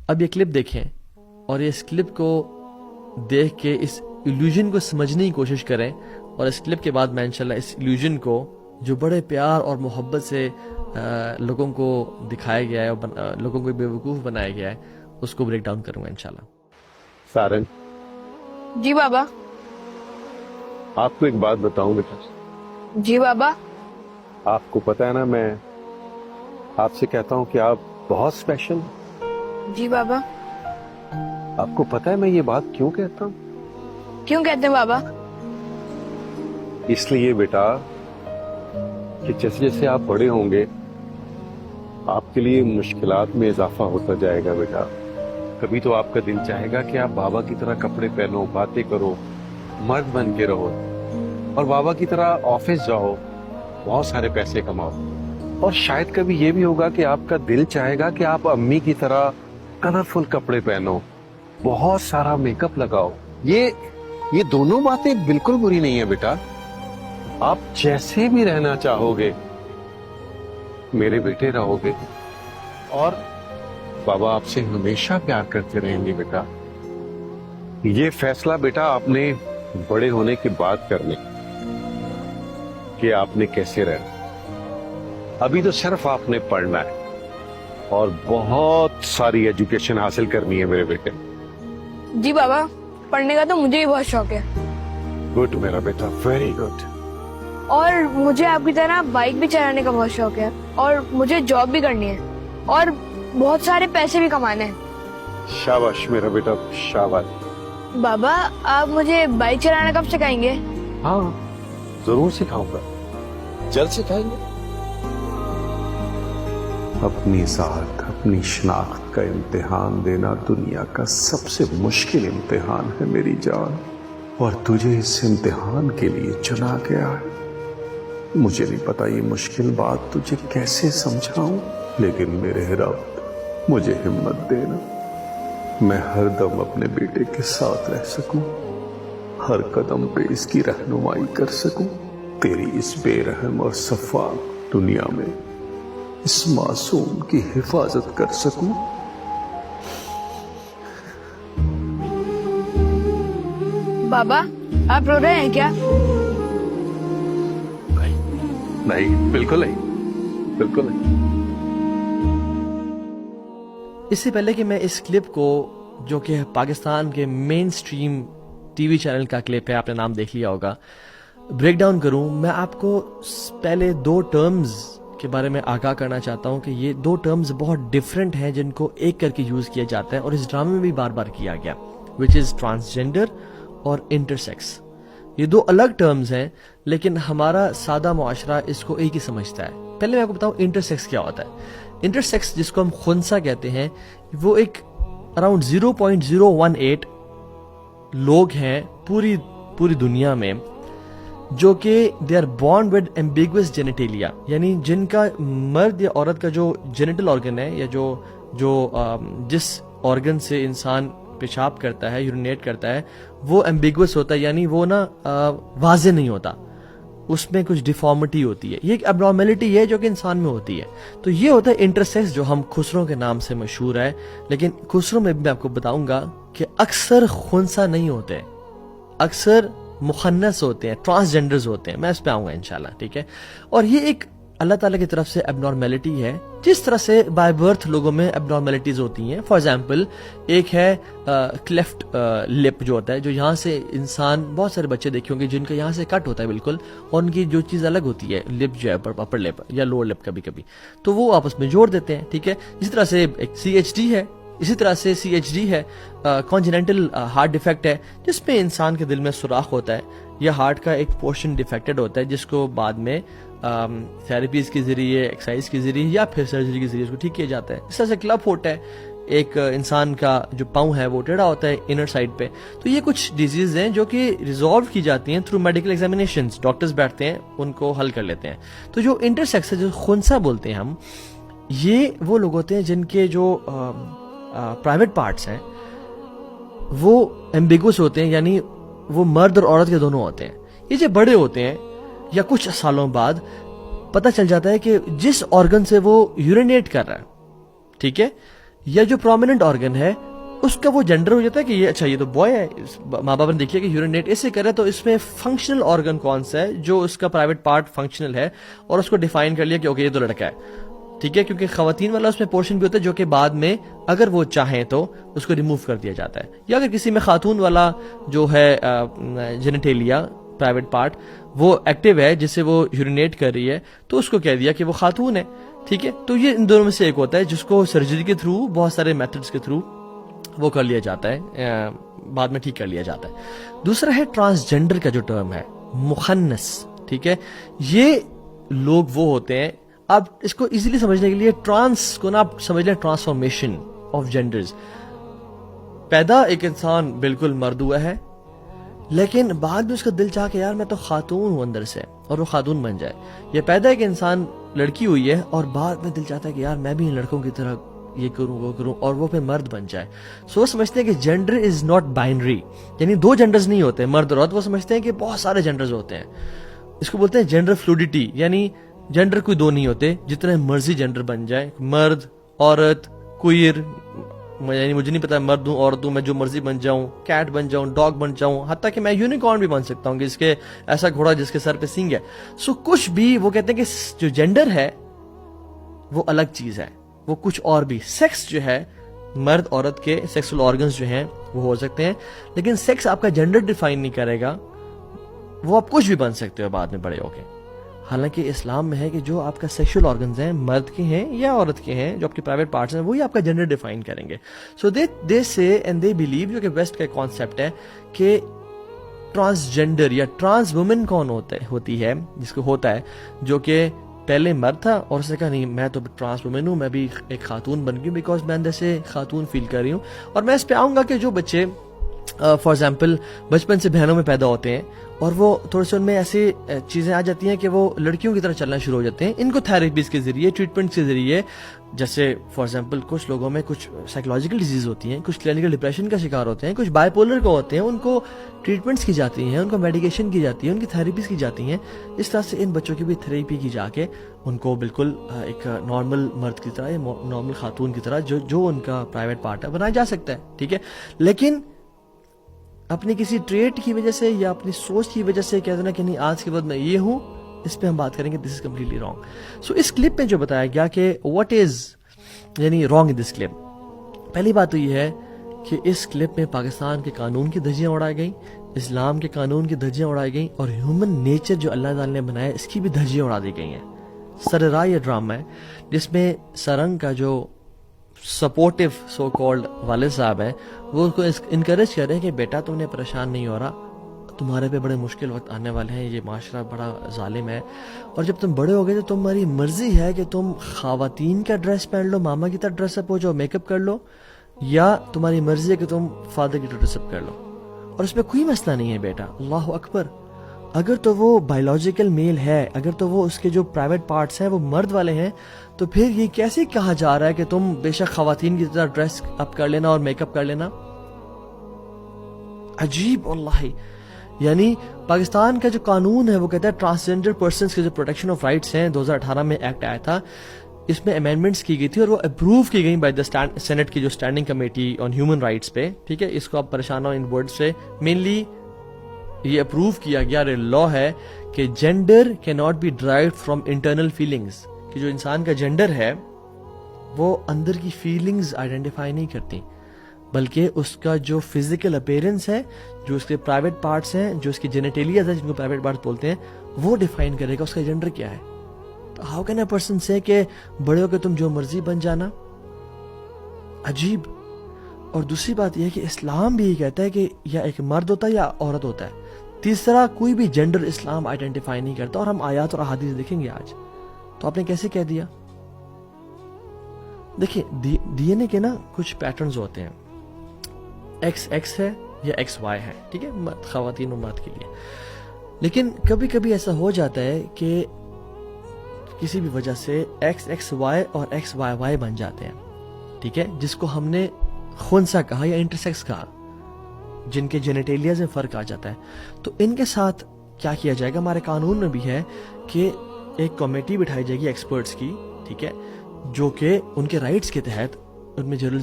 اب یہ کلپ دیکھیں اور اس کلپ کو دیکھ کے اس ایلیوژن کو سمجھنے کی کوشش کریں، اور اس کلپ کے بعد میں انشاءاللہ اس ایلیوژن کو جو بڑے پیار اور محبت سے لوگوں کو دکھایا گیا ہے اور لوگوں کو بے وقوف بنایا گیا ہے، اس کو بریک ڈاؤن کروں گا انشاءاللہ۔ سارن، جی بابا۔ آپ کو ایک بات بتاؤں بیٹا، جی بابا۔ آپ کو پتا ہے نا، میں آپ سے کہتا ہوں کہ آپ بہت اسپیشل۔ جی بابا۔ آپ کو پتا ہے میں یہ بات کیوں کہتا ہوں؟ کیوں کہتے ہیں بابا؟ اس لیے بیٹا کہ جیسے جیسے آپ بڑے ہوں گے آپ کے لیے مشکلات میں اضافہ ہوتا جائے گا بیٹا۔ کبھی تو آپ کا دل چاہے گا کہ آپ بابا کی طرح کپڑے پہنو، باتیں کرو، مرد بن کے رہو، اور بابا کی طرح آفس جاؤ، بہت سارے پیسے کماؤ۔ اور شاید کبھی یہ بھی ہوگا کہ آپ کا دل چاہے گا کہ آپ امی کی طرح کلرفل کپڑے پہنو، بہت سارا میک اپ لگاؤ۔ یہ دونوں باتیں بالکل بری نہیں ہے بیٹا۔ آپ جیسے بھی رہنا چاہو گے میرے بیٹے رہو گے، اور بابا آپ سے ہمیشہ پیار کرتے رہیں گے بیٹا۔ یہ فیصلہ بیٹا آپ نے بڑے ہونے کے بعد کرنے کہ آپ نے کیسے رہنا۔ ابھی تو صرف آپ نے پڑھنا ہے اور بہت ساری ایجوکیشن حاصل کرنی ہے میرے بیٹے۔ جی بابا، پڑھنے کا تو مجھے بھی بہت شوق ہے۔ گڈ میرا بیٹا، ویری گڈ۔ اور مجھے آپ کی طرح بائک بھی چلانے کا بہت شوق ہے، اور مجھے جاب بھی کرنی ہے، اور بہت سارے پیسے بھی کمانے ہیں۔ شاباش میرا بیٹا، شاباش۔ بابا، آپ مجھے بائک چلانا کب سکھائیں گے؟ ہاں ضرور سکھاؤں گا، جلد سکھائیں گے۔ اپنی ذات، اپنی شناخت کا امتحان دینا دنیا کا سب سے مشکل امتحان ہے میری جان، اور تجھے اس امتحان کے لیے چنا گیا ہے۔ مجھے نہیں پتا یہ مشکل بات تجھے کیسے سمجھاؤں، لیکن میرے رب مجھے ہمت دینا، میں ہر دم اپنے بیٹے کے ساتھ رہ سکوں، ہر قدم پہ اس کی رہنمائی کر سکوں، تیری اس بے رحم اور شفاف دنیا میں اس معصوم کی حفاظت کر سکوں۔ بابا، آپ رو رہے ہیں کیا؟ نہیں، بالکل نہیں، بالکل نہیں۔ اس سے پہلے کہ میں اس کلپ کو، جو کہ پاکستان کے مین سٹریم ٹی وی چینل کا کلپ ہے، آپ نے نام دیکھ لیا ہوگا، بریک ڈاؤن کروں، میں آپ کو پہلے دو ٹرمز کے بارے میں آگاہ کرنا چاہتا ہوں کہ یہ دو ٹرمز بہت ڈیفرنٹ ہیں جن کو ایک کر کے یوز کیا جاتا ہے، اور اس ڈرامے میں بھی بار بار کیا گیا، وچ از ٹرانسجینڈر اور انٹرسیکس۔ یہ دو الگ ٹرمز ہیں، لیکن ہمارا سادہ معاشرہ اس کو ایک ہی سمجھتا ہے۔ پہلے میں آپ کو بتاؤں انٹرسیکس کیا ہوتا ہے۔ انٹرسیکس، جس کو ہم خنثی کہتے ہیں، وہ ایک اراؤنڈ 0.018 لوگ ہیں پوری دنیا میں جو کہ they are born with ambiguous genitalia, یعنی جن کا مرد یا عورت کا جو جینیٹل آرگن ہے، یا جس آرگن سے انسان پیشاب کرتا ہے، یورینیٹ کرتا ہے، وہ ایمبیگوس ہوتا ہے، یعنی وہ واضح نہیں ہوتا، اس میں کچھ ڈیفارمٹی ہوتی ہے۔ یہ ایک اب نارملٹی ہے جو کہ انسان میں ہوتی ہے۔ تو یہ ہوتا ہے انٹرسیکس، جو ہم خسروں کے نام سے مشہور ہے، لیکن خسروں میں بھی میں آپ کو بتاؤں گا کہ اکثر خنثی نہیں ہوتے، اکثر مخنث ہوتے ہیں، ٹرانسجینڈرز ہوتے ہیں۔ میں اس پہ آؤں گا انشاءاللہ، ٹھیک ہے۔ اور یہ ایک اللہ تعالیٰ کی طرف سے اب نارملٹی ہے، جس طرح سے بائی برتھ لوگوں میں اب نارملٹیز ہوتی ہیں۔ فار ایگزامپل، ایک ہے کلیفٹ لپ جو ہوتا ہے، جو یہاں سے انسان، بہت سارے بچے دیکھے ہوں گے جن کا یہاں سے کٹ ہوتا ہے بالکل، اور ان کی جو چیز الگ ہوتی ہے، لپ جو ہے اپر لپ یا لوور لپ کبھی کبھی، تو وہ آپس میں جوڑ دیتے ہیں، ٹھیک ہے۔ اسی طرح سے ایک CHD ہے، اسی طرح سے CHD ہے کانجنٹل ہارٹ ڈیفیکٹ ہے، جس میں انسان کے دل میں سوراخ ہوتا ہے، یا ہارٹ کا ایک پورشن ڈیفیکٹڈ ہوتا ہے، جس کو بعد میں تھراپیز کے ذریعے، ایکسرسائز کے ذریعے، یا پھر سرجری کے ذریعے اس کو ٹھیک کیا جاتا ہے۔ اس طرح سے کلب فوٹ ہے، ایک انسان کا جو پاؤں ہے وہ ٹیڑھا ہوتا ہے انر سائڈ پہ۔ تو یہ کچھ ڈیزیز ہیں جو کہ ریزالو کی جاتی ہیں تھرو میڈیکل ایگزامینیشنز، ڈاکٹرز بیٹھتے ہیں، ان کو حل کر لیتے ہیں۔ تو جو انٹرسیکس ہے، جو خنثی بولتے ہیں ہم، یہ وہ لوگ ہوتے ہیں جن کے جو پرائیویٹ پارٹس ہیں وہ ایمبیگوس ہوتے ہیں، یعنی وہ مرد اور عورت کے دونوں ہوتے ہیں۔ یہ جو بڑے ہوتے ہیں یا کچھ سالوں بعد پتہ چل جاتا ہے کہ جس آرگن سے وہ یورینیٹ کر رہا ہے، ٹھیک ہے، یا جو پرومیننٹ آرگن ہے اس کا وہ جینڈر ہو جاتا ہے کہ یہ اچھا یہ تو بوائے ہے, ماں باپ نے دیکھ لیا کہ یورینیٹ اسے کرے تو اس میں فنکشنل آرگن کون سا ہے جو اس کا پرائیویٹ پارٹ فنکشنل ہے, اور اس کو ڈیفائن کر لیا کہ اوکے یہ تو لڑکا ہے, ٹھیک ہے, کیونکہ خواتین والا اس میں پورشن بھی ہوتا ہے جو کہ بعد میں اگر وہ چاہیں تو اس کو ریموو کر دیا جاتا ہے, یا اگر کسی میں خاتون والا جو ہے جینیٹیلیا پرائیویٹ پارٹ وہ ایکٹیو ہے جس سے وہ یورینیٹ کر رہی ہے تو اس کو کہہ دیا کہ وہ خاتون ہے, ٹھیک ہے. تو یہ ان دونوں میں سے ایک ہوتا ہے جس کو سرجری کے تھرو بہت سارے میتھڈز کے تھرو وہ کر لیا جاتا ہے, بعد میں ٹھیک کر لیا جاتا ہے. دوسرا ہے ٹرانسجینڈر کا جو ٹرم ہے, مخنث, ٹھیک ہے. یہ لوگ وہ ہوتے ہیں, آپ اس کو ایزیلی سمجھنے کے لیے ٹرانس کو نا آپ سمجھ لیں ٹرانسفارمیشن آف جینڈرز. پیدا ایک انسان بالکل مرد ہوا ہے, لیکن بعد میں اس کا دل چاہ کہ یار میں تو خاتون ہوں اندر سے, اور وہ خاتون بن جائے. یہ پیدا ایک انسان لڑکی ہوئی ہے اور بعد میں دل چاہتا ہے کہ یار میں بھی ان لڑکوں کی طرح یہ کروں وہ کروں, اور وہ پھر مرد بن جائے. سو وہ سمجھتے ہیں کہ جینڈر از ناٹ بائنری, یعنی دو جینڈرز نہیں ہوتے مرد اور عورت, وہ سمجھتے ہیں کہ بہت سارے جینڈرز ہوتے ہیں. اس کو بولتے ہیں جینڈر فلوڈیٹی, یعنی جینڈر کوئی دو نہیں ہوتے, جتنے مرضی جینڈر بن جائے, مرد عورت کوئر, یعنی مجھے نہیں پتا مرد ہوں عورت ہوں, میں جو مرضی بن جاؤں, کیٹ بن جاؤں, ڈاگ بن جاؤں, حتیٰ کہ میں یونیکارن بھی بن سکتا ہوں کہ اس کے ایسا گھوڑا جس کے سر پہ سینگ ہے. سو کچھ بھی وہ کہتے ہیں کہ جو جینڈر ہے وہ الگ چیز ہے, وہ کچھ اور بھی. سیکس جو ہے مرد عورت کے سیکسول آرگنز جو ہیں وہ ہو سکتے ہیں, لیکن سیکس آپ کا جینڈر ڈیفائن نہیں کرے گا, وہ آپ کچھ بھی بن سکتے ہو بعد میں بڑے ہو کے. حالانکہ اسلام میں ہے کہ جو آپ کا سیکشل آرگنز ہیں مرد کے ہیں یا عورت کے ہیں, جو آپ کے پرائیویٹ پارٹس ہیں, وہی آپ کا جینڈر ڈیفائن کریں گے. سو دے سے اینڈ دے بلیو, جو کہ ویسٹ کا کانسیپٹ ہے کہ ٹرانسجینڈر یا ٹرانس وومن کون ہوتی ہے, جس کو ہوتا ہے جو کہ پہلے مرد تھا اور اس نے کہا نہیں میں تو ٹرانس وومن ہوں, میں بھی ایک خاتون بن گئی بیکاز میں اندر سے خاتون فیل کر رہی ہوں. اور میں اس پہ آؤں گا کہ جو بچے فار ایگزامپل بچپن سے بہنوں میں پیدا ہوتے ہیں اور وہ تھوڑے سے ان میں ایسی چیزیں آ جاتی ہیں کہ وہ لڑکیوں کی طرح چلنا شروع ہو جاتے ہیں, ان کو تھراپیز کے ذریعے, ٹریٹمنٹ کے ذریعے, جیسے فار ایگزامپل کچھ لوگوں میں کچھ سائیکولوجیکل ڈیزیز ہوتی ہیں, کچھ کلینکل ڈپریشن کا شکار ہوتے ہیں, کچھ بائی پولر کو ہوتے ہیں, ان کو ٹریٹمنٹس کی جاتی ہیں, ان کو میڈیکیشن کی جاتی ہے, ان کی تھراپیز کی جاتی ہیں. اس طرح سے ان بچوں کی بھی تھراپی کی جا کے ان کو بالکل ایک نارمل مرد کی طرح یا نارمل خاتون کی طرح جو ان کا پرائیویٹ پارٹ ہے بنایا جا سکتا ہے, ٹھیک ہے. لیکن اپنی کسی ٹریٹ کی وجہ سے یا اپنی سوچ کی وجہ سے کہتے ہیں کہ نہیں آج کے بعد میں یہ ہوں, اس پہ ہم بات کریں گے. This is completely wrong. So اس کلپ میں جو بتایا گیا کہ واٹ از یعنی رانگ ان دس کلپ, پہلی بات تو یہ ہے کہ اس کلپ میں پاکستان کے قانون کی دھجیاں اڑائی گئیں, اسلام کے قانون کی دھجیاں اڑائی گئیں, اور ہیومن نیچر جو اللہ تعالی نے بنایا اس کی بھی دھجیاں اڑا دی گئی ہیں. سرراہ یہ ڈرامہ ہے جس میں سرنگ کا جو سپورٹیو سو کالڈ والد صاحب ہیں وہ اس کو انکریج کر رہے ہیں کہ بیٹا تم نے پریشان نہیں ہو رہا, تمہارے پہ بڑے مشکل وقت آنے والے ہیں, یہ معاشرہ بڑا ظالم ہے, اور جب تم بڑے ہو گئے تو تمہاری مرضی ہے کہ تم خواتین کا ڈریس پہن لو, ماما کی طرح ڈریس اپ ہو جاؤ, میک اپ کر لو, یا تمہاری مرضی ہے کہ تم فادر کی طرح ڈریس اپ کر لو, اور اس میں کوئی مسئلہ نہیں ہے بیٹا. اللہ اکبر. اگر تو وہ بایولوجیکل میل ہے, اگر تو وہ اس کے جو پرائیویٹ پارٹس ہیں وہ مرد والے ہیں, تو پھر یہ کیسے کہا جا رہا ہے کہ تم بے شک خواتین کی طرح ڈریس اپ کر لینا اور میک اپ کر لینا. عجیب واللہ. یعنی پاکستان کا جو قانون ہے وہ کہتا ہے ٹرانسجینڈر پرسنز کے جو پروٹیکشن آف رائٹس ہیں 2018 میں ایکٹ آیا تھا, اس میں امینڈمنٹس کی گئی تھی اور وہ اپروو کی گئی بائی دا سینٹ کی جو standing committee on human rights پہ, ٹھیک ہے. اس کو آپ پریشان ہو ان ورڈ سے, مینلی یہ اپروو کیا گیا لا ہے کہ جینڈر کی not be derived from internal feelings, کہ جو انسان کا جینڈر ہے وہ اندر کی فیلنگز آئیڈینٹیفائی نہیں کرتی, بلکہ اس کا جو فزیکل اپیرنس ہے, جو اس کے پرائیویٹ پارٹس ہیں, جو اس کی جینیٹیلیاز ہیں جن کو پرائیویٹ پارٹس بولتے ہیں, وہ ڈیفائن کرے گا اس کا جینڈر کیا ہے. تو ہاؤ کین اے پرسن سے کہ بڑے ہو کے تم جو مرضی بن جانا, عجیب. اور دوسری بات یہ ہے کہ اسلام بھی یہ کہتا ہے کہ یا ایک مرد ہوتا ہے یا عورت ہوتا ہے, تیسرا کوئی بھی جینڈر اسلام آئیڈینٹیفائی نہیں کرتا. اور ہم آیات اور احادیث دیکھیں گے آج. تو آپ نے کیسے کہہ دیا؟ دیکھیں ڈی این اے کے نا کچھ پیٹرنز ہوتے ہیں, ایکس ایکس ہے یا ایکس وائی ہے, ٹھیک ہے, خواتین و مرد کے لیے. لیکن کبھی کبھی ایسا ہو جاتا ہے کہ کسی بھی وجہ سے ایکس ایکس وائی اور ایکس وائی وائی بن جاتے ہیں, ٹھیک ہے, جس کو ہم نے خنثی کہا یا انٹرسیکس کہا, جن کے جینیٹیلیاز میں فرق آ جاتا ہے. تو ان کے ساتھ کیا کیا جائے گا؟ ہمارے قانون میں بھی ہے کہ ایک کمیٹی بٹھائی جائے گی ایکسپرٹس کی, ٹھیک ہے, جو کہ ان کے رائٹس کے تحت ان میں جنرل